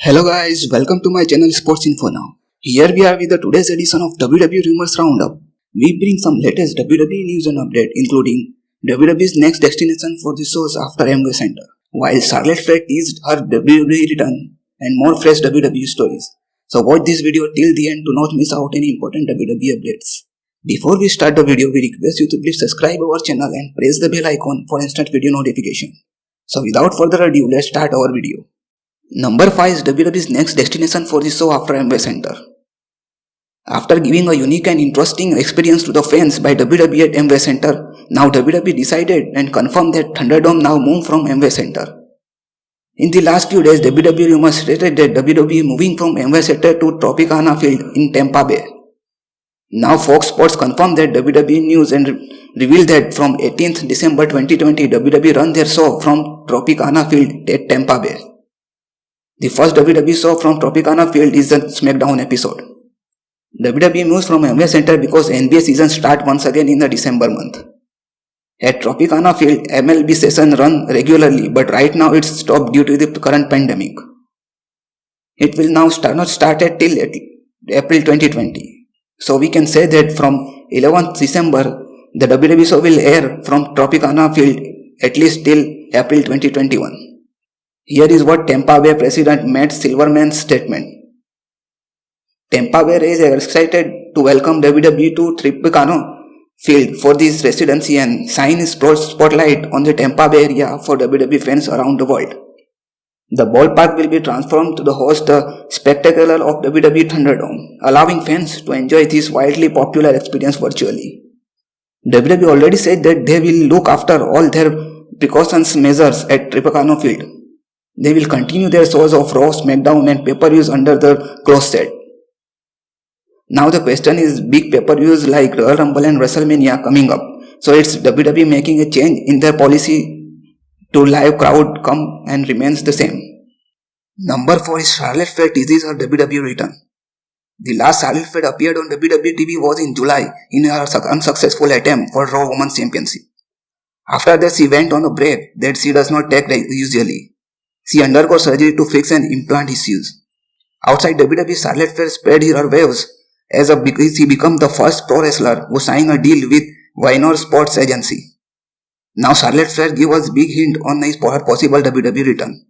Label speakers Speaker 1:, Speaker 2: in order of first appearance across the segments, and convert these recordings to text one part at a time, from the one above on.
Speaker 1: Hello guys, welcome to my channel Sports Info Now. Here we are with the today's edition of WWE Rumors Roundup. We bring some latest WWE news and update including WWE's next destination for the shows after Amway Center, while Charlotte Flair teased her WWE return and more fresh WWE stories. So watch this video till the end to not miss out any important WWE updates. Before we start the video, we request you to please subscribe our channel and press the bell icon for instant video notification. So without further ado, let's start our video. Number 5 is WWE's next destination for the show after Amway Center. After giving a unique and interesting experience to the fans by WWE at Amway Center, now WWE decided and confirmed that Thunderdome now moved from Amway Center. In the last few days, WWE rumors stated that WWE moving from Amway Center to Tropicana Field in Tampa Bay. Now Fox Sports confirmed that WWE news and revealed that from 18th December 2020, WWE run their show from Tropicana Field at Tampa Bay. The first WWE show from Tropicana Field is the SmackDown episode. WWE moves from Amway Center because NBA season starts once again in the December month. At Tropicana Field, MLB sessions run regularly, but right now it's stopped due to the current pandemic. It will now not start till April 2020. So we can say that from 11th December, the WWE show will air from Tropicana Field at least till April 2021. Here is what Tampa Bay President Matt Silverman's statement. Tampa Bay is excited to welcome WWE to Tropicana Field for this residency and shine its spotlight on the Tampa Bay area for WWE fans around the world. The ballpark will be transformed to host the spectacle of WWE Thunderdome, allowing fans to enjoy this wildly popular experience virtually. WWE already said that they will look after all their precautions measures at Tropicana Field. They will continue their shows of Raw, SmackDown and pay-per-views under the closed set. Now the question is big pay-per-views like Royal Rumble and WrestleMania coming up. So it's WWE making a change in their policy to live crowd come and remains the same. Number 4 is Charlotte Flair teases her WWE return. The last Charlotte Flair appeared on WWE TV was in July in her unsuccessful attempt for Raw Women's Championship. After that she went on a break that she does not take usually. She undergo surgery to fix and implant issues. Outside WWE, Charlotte Flair spread her waves as she became the first pro wrestler who signed a deal with Wynor Sports Agency. Now Charlotte Flair gives us big hint on her possible WWE return.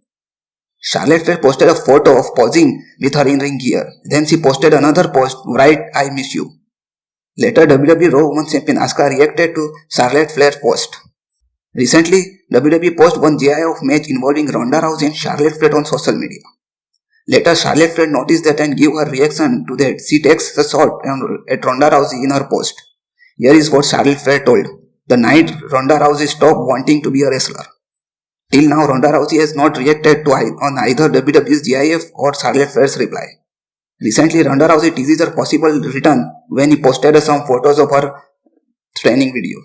Speaker 1: Charlotte Flair posted a photo of posing with her in-ring gear. Then she posted another post, "Right, I miss you." Later, WWE Raw Women's Champion Asuka reacted to Charlotte Flair's post. Recently, WWE posted one GIF match involving Ronda Rousey and Charlotte Flair on social media. Later, Charlotte Flair noticed that and gave her reaction to that. She takes a shot at Ronda Rousey in her post. Here is what Charlotte Flair told. The night Ronda Rousey stopped wanting to be a wrestler. Till now, Ronda Rousey has not reacted on either WWE's GIF or Charlotte Flair's reply. Recently, Ronda Rousey teases her possible return when he posted some photos of her training video.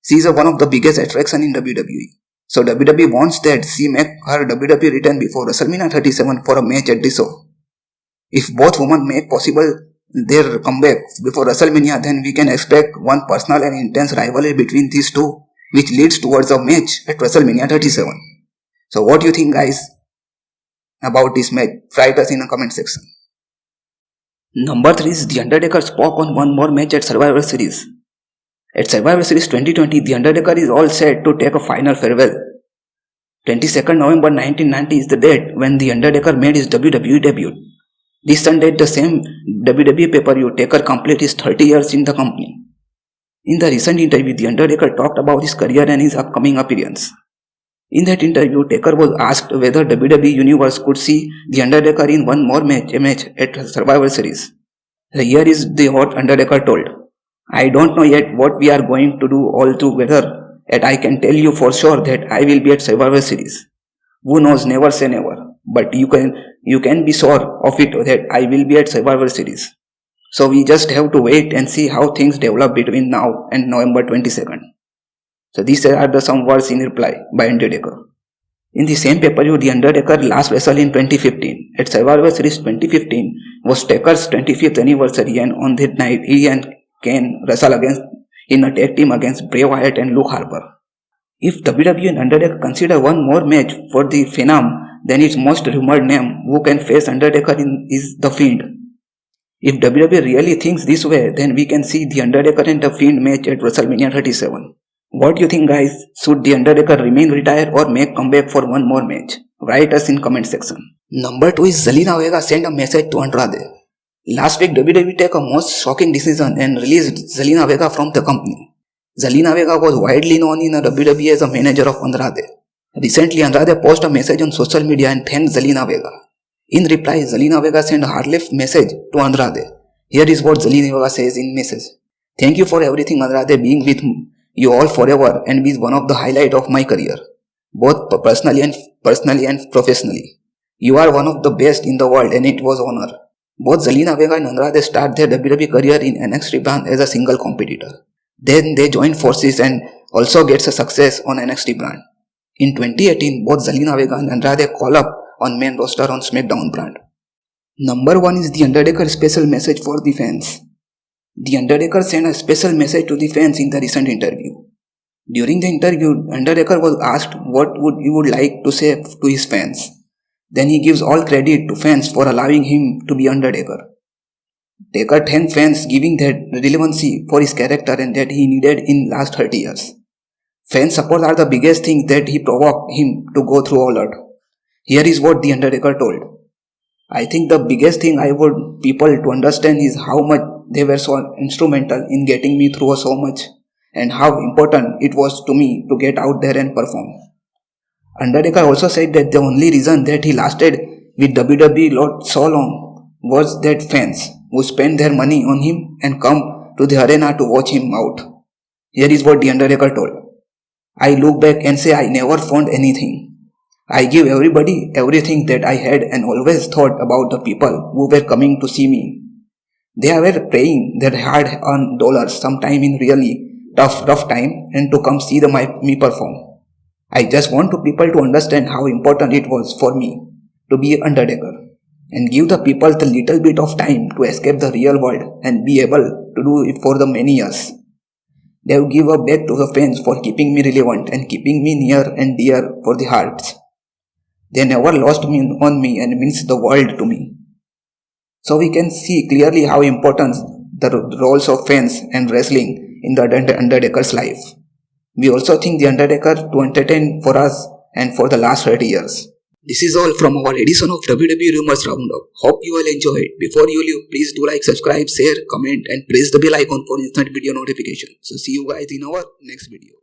Speaker 1: She is one of the biggest attractions in WWE. So WWE wants that she make her WWE return before WrestleMania 37 for a match at the show. If both women make possible their comeback before WrestleMania, then we can expect one personal and intense rivalry between these two, which leads towards a match at WrestleMania 37. So what do you think, guys, about this match? Write us in the comment section. Number 3 is The Undertaker spoke on one more match at Survivor Series. At Survivor Series 2020, The Undertaker is all set to take a final farewell. 22nd November 1990 is the date when The Undertaker made his WWE debut. This Sunday, the same WWE pay-per-view, Taker completed his 30 years in the company. In the recent interview, The Undertaker talked about his career and his upcoming appearance. In that interview, Taker was asked whether WWE Universe could see The Undertaker in one more match at Survivor Series. Here is what Undertaker told. "I don't know yet what we are going to do all together, yet I can tell you for sure that I will be at Survivor Series. Who knows, never say never, but you can be sure of it that I will be at Survivor Series. So we just have to wait and see how things develop between now and November 22nd. So these are some words in reply by Undertaker. In the same pay-per-view, The Undertaker last wrestled in 2015. At Survivor Series 2015 was Taker's 25th anniversary, and on that night he and Kane wrestle in a tag team against Bray Wyatt and Luke Harper. If WWE and Undertaker consider one more match for the Phenom, then its most rumored name who can face Undertaker is The Fiend. If WWE really thinks this way, then we can see The Undertaker and The Fiend match at WrestleMania 37. What do you think, guys? Should The Undertaker remain retired or make comeback for one more match? Write us in comment section. Number 2 is Zelina Vega sent a message to Andrade. Last week WWE took a most shocking decision and released Zelina Vega from the company. Zelina Vega was widely known in WWE as a manager of Andrade. Recently, Andrade posted a message on social media and thanked Zelina Vega. In reply, Zelina Vega sent a heartfelt message to Andrade. Here is what Zelina Vega says in message. Thank you for everything, Andrade, being with you all forever and is one of the highlights of my career, both personally and professionally. You are one of the best in the world and it was honor. Both Zelina Vega and Andrade start their WWE career in NXT brand as a single competitor. Then they join forces and also gets a success on NXT brand. In 2018, both Zelina Vega and Andrade call up on main roster on SmackDown brand. Number 1 is The Undertaker special message for the fans. The Undertaker sent a special message to the fans in the recent interview. During the interview, Undertaker was asked what he would like to say to his fans. Then he gives all credit to fans for allowing him to be Undertaker. Taker thanked fans, giving that relevancy for his character and that he needed in last 30 years. Fan support are the biggest thing that he provoked him to go through all that. Here is what The Undertaker told. I think the biggest thing I want people to understand is how much they were so instrumental in getting me through so much and how important it was to me to get out there and perform. Undertaker also said that the only reason that he lasted with WWE so long was that fans who spent their money on him and come to the arena to watch him out. Here is what The Undertaker told. I look back and say I never found anything. I give everybody everything that I had and always thought about the people who were coming to see me. They were paying their hard-earned dollars sometime in really rough time and to come see me perform. I just want people to understand how important it was for me to be Undertaker and give the people the little bit of time to escape the real world and be able to do it for the many years. They will give a back to the fans for keeping me relevant and keeping me near and dear for the hearts. They never lost me on me and means the world to me. So we can see clearly how important the roles of fans and wrestling in the Undertaker's life. We also think The Undertaker to entertain for us and for the last 30 years. This is all from our edition of WWE Rumors Roundup. Hope you all enjoyed. Before you leave, please do like, subscribe, share, comment and press the bell icon for instant video notification. So see you guys in our next video.